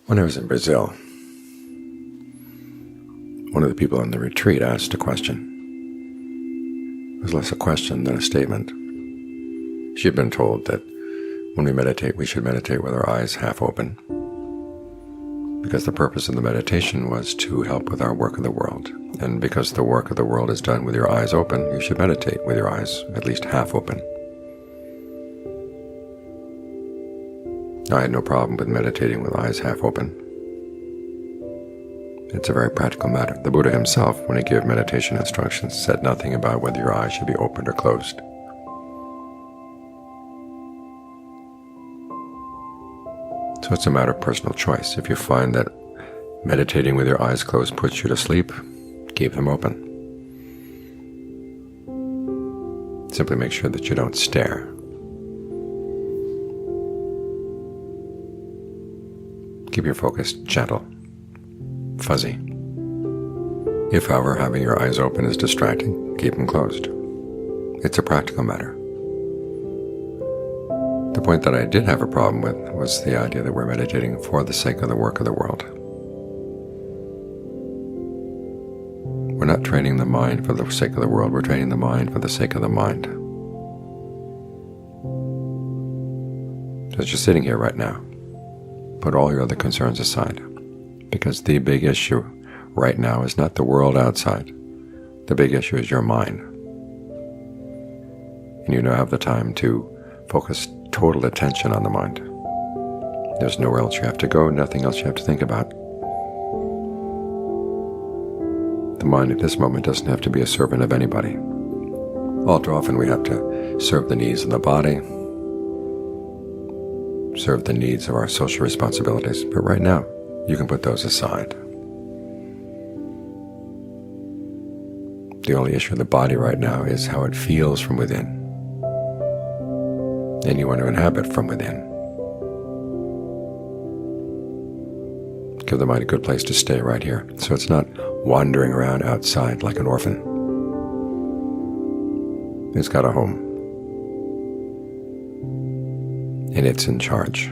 When I was in Brazil, one of the people on the retreat asked a question. It was less a question than a statement. She had been told that when we meditate, we should meditate with our eyes half open, because the purpose of the meditation was to help with our work of the world. And because the work of the world is done with your eyes open, you should meditate with your eyes at least half open. I had no problem with meditating with eyes half open. It's a very practical matter. The Buddha himself, when he gave meditation instructions, said nothing about whether your eyes should be opened or closed. So it's a matter of personal choice. If you find that meditating with your eyes closed puts you to sleep, keep them open. Simply make sure that you don't stare. Keep your focus gentle, fuzzy. If, however, having your eyes open is distracting, keep them closed. It's a practical matter. The point that I did have a problem with was the idea that we're meditating for the sake of the work of the world. We're not training the mind for the sake of the world, we're training the mind for the sake of the mind. So as you're sitting here right now, put all your other concerns aside, because the big issue right now is not the world outside. The big issue is your mind. And you now have the time to focus total attention on the mind. There's nowhere else you have to go, nothing else you have to think about. The mind at this moment doesn't have to be a servant of anybody. All too often we have to serve the needs of the body, serve the needs of our social responsibilities, but right now you can put those aside. The only issue of the body right now is how it feels from within, and you want to inhabit from within. Give the mind a good place to stay right here, so it's not wandering around outside like an orphan. It's got a home, and it's in charge.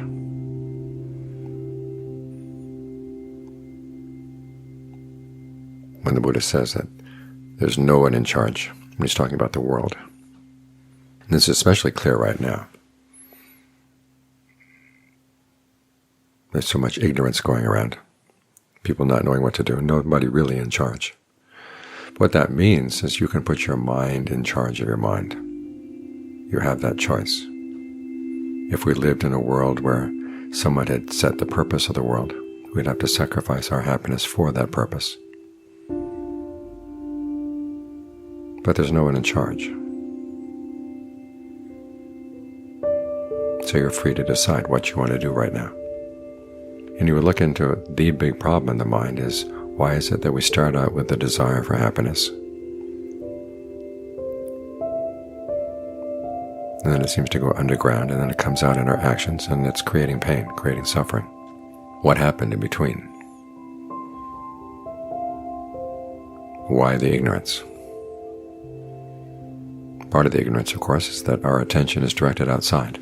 When the Buddha says that there's no one in charge, when he's talking about the world, and this is especially clear right now. There's so much ignorance going around, people not knowing what to do, nobody really in charge. What that means is you can put your mind in charge of your mind. You have that choice. If we lived in a world where someone had set the purpose of the world, we'd have to sacrifice our happiness for that purpose. But there's no one in charge. So you're free to decide what you want to do right now. And you would look into the big problem in the mind is, why is it that we start out with the desire for happiness? And then it seems to go underground, and then it comes out in our actions, and it's creating pain, creating suffering. What happened in between? Why the ignorance? Part of the ignorance, of course, is that our attention is directed outside.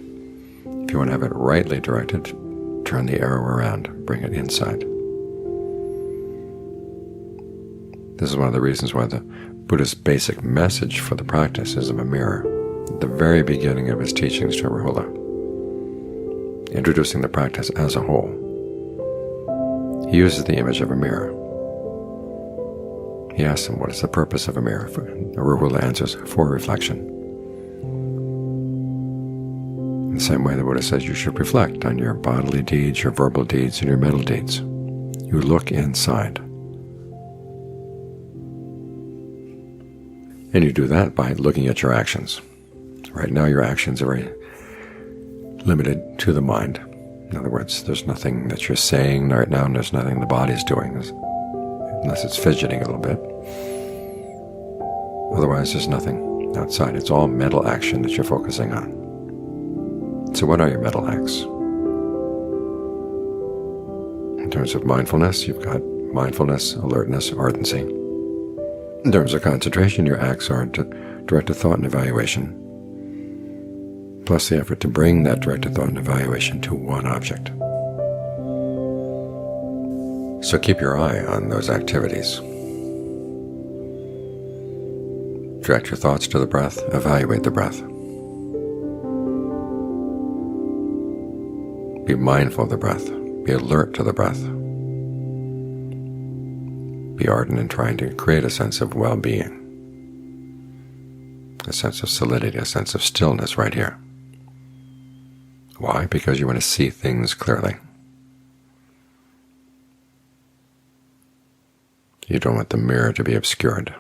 If you want to have it rightly directed, turn the arrow around, bring it inside. This is one of the reasons why the Buddha's basic message for the practice is of a mirror. At the very beginning of his teachings to Rahula, introducing the practice as a whole, he uses the image of a mirror. He asks him, what is the purpose of a mirror? Rahula answers, for reflection. In the same way the Buddha says you should reflect on your bodily deeds, your verbal deeds, and your mental deeds. You look inside. And you do that by looking at your actions. Right now your actions are very limited to the mind. In other words, there's nothing that you're saying right now, and there's nothing the body's doing, unless it's fidgeting a little bit. Otherwise, there's nothing outside. It's all mental action that you're focusing on. So what are your mental acts? In terms of mindfulness, you've got mindfulness, alertness, ardency. In terms of concentration, your acts are directed thought and evaluation, plus the effort to bring that directed thought and evaluation to one object. So keep your eye on those activities. Direct your thoughts to the breath. Evaluate the breath. Be mindful of the breath. Be alert to the breath. Be ardent in trying to create a sense of well-being, a sense of solidity, a sense of stillness right here. Why? Because you want to see things clearly. You don't want the mirror to be obscured.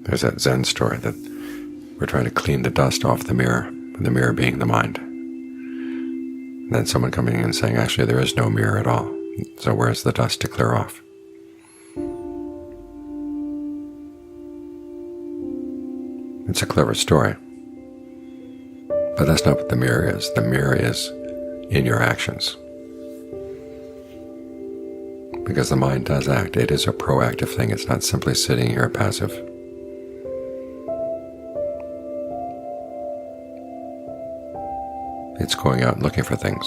There's that Zen story that we're trying to clean the dust off the mirror being the mind. And then someone coming in and saying, actually, there is no mirror at all. So where's the dust to clear off? It's a clever story. But that's not what the mirror is. The mirror is in your actions. Because the mind does act. It is a proactive thing. It's not simply sitting here passive. It's going out and looking for things.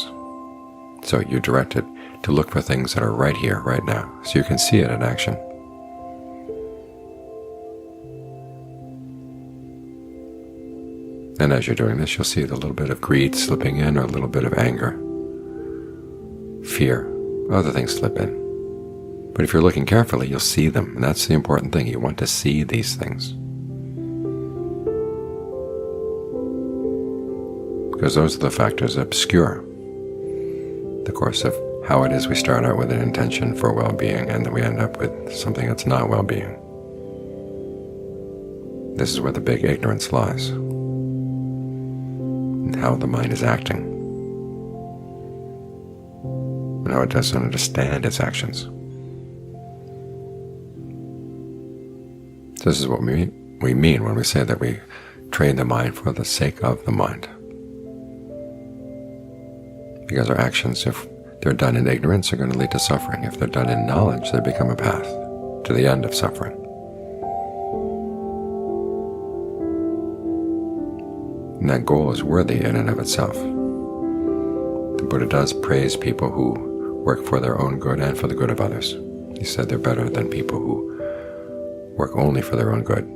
So you direct it to look for things that are right here, right now, so you can see it in action. And as you're doing this, you'll see the little bit of greed slipping in, or a little bit of anger, fear, other things slip in. But if you're looking carefully, you'll see them, and that's the important thing. You want to see these things. Because those are the factors that obscure the course of how it is we start out with an intention for well-being, and then we end up with something that's not well-being. This is where the big ignorance lies, and how the mind is acting, and how it doesn't understand its actions. This is what we mean when we say that we train the mind for the sake of the mind. Because our actions, if they're done in ignorance, are going to lead to suffering. If they're done in knowledge, they become a path to the end of suffering. And that goal is worthy in and of itself. The Buddha does praise people who work for their own good and for the good of others. He said they're better than people who work only for their own good.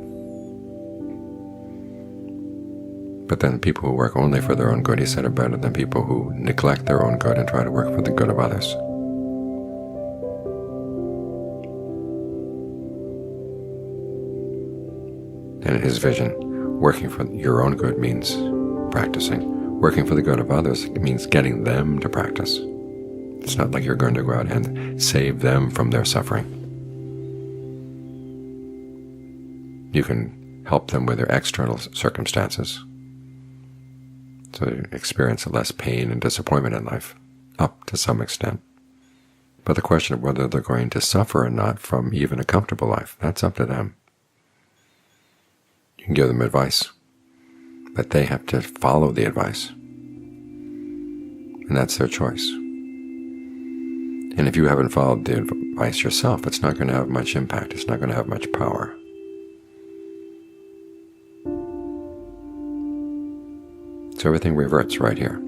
But then people who work only for their own good, he said, are better than people who neglect their own good and try to work for the good of others. And in his vision, working for your own good means practicing. Working for the good of others means getting them to practice. It's not like you're going to go out and save them from their suffering. You can help them with their external circumstances, so they experience less pain and disappointment in life, up to some extent. But the question of whether they're going to suffer or not from even a comfortable life, that's up to them. You can give them advice, but they have to follow the advice. And that's their choice. And if you haven't followed the advice yourself, it's not going to have much impact. It's not going to have much power. So everything reverts right here.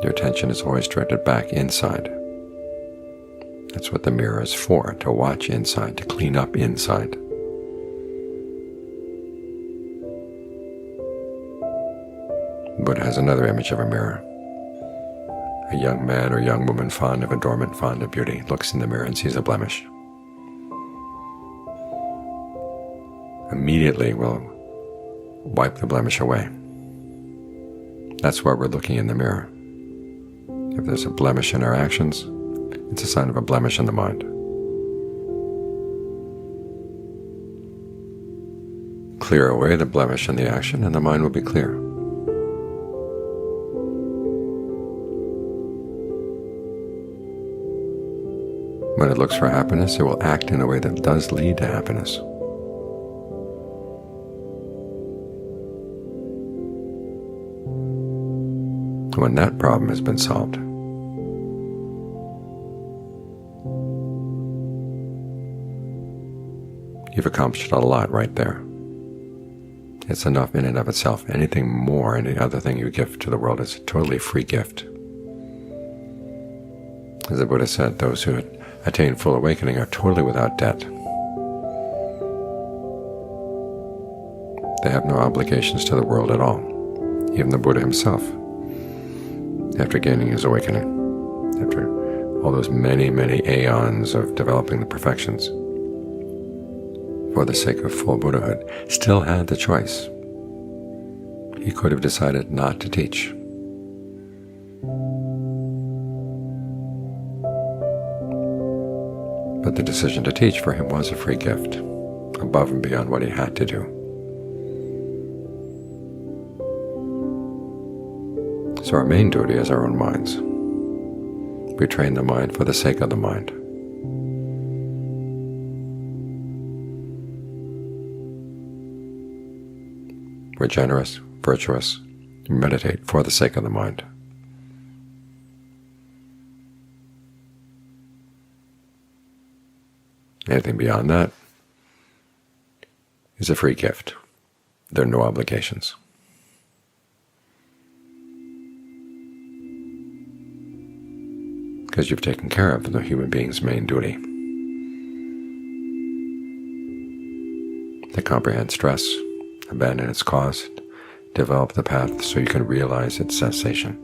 Your attention is always directed back inside. That's what the mirror is for, to watch inside, to clean up inside. Buddha has another image of a mirror. A young man or young woman fond of adornment, fond of beauty, looks in the mirror and sees a blemish. Immediately will wipe the blemish away. That's why we're looking in the mirror. If there's a blemish in our actions, it's a sign of a blemish in the mind. Clear away the blemish in the action, and the mind will be clear. When it looks for happiness, it will act in a way that does lead to happiness. When that problem has been solved, you've accomplished a lot right there. It's enough in and of itself. Anything more, any other thing you give to the world is a totally free gift. As the Buddha said, those who attain full awakening are totally without debt. They have no obligations to the world at all. Even the Buddha himself, after gaining his awakening, after all those many, many aeons of developing the perfections, for the sake of full Buddhahood, still had the choice. He could have decided not to teach. But the decision to teach for him was a free gift, above and beyond what he had to do. So our main duty is our own minds. We train the mind for the sake of the mind. We're generous, virtuous, meditate for the sake of the mind. Anything beyond that is a free gift. There are no obligations. Because you've taken care of the human being's main duty. To comprehend stress, abandon its cause, develop the path so you can realize its cessation.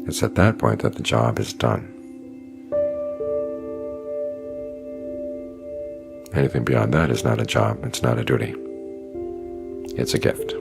It's at that point that the job is done. Anything beyond that is not a job, it's not a duty. It's a gift.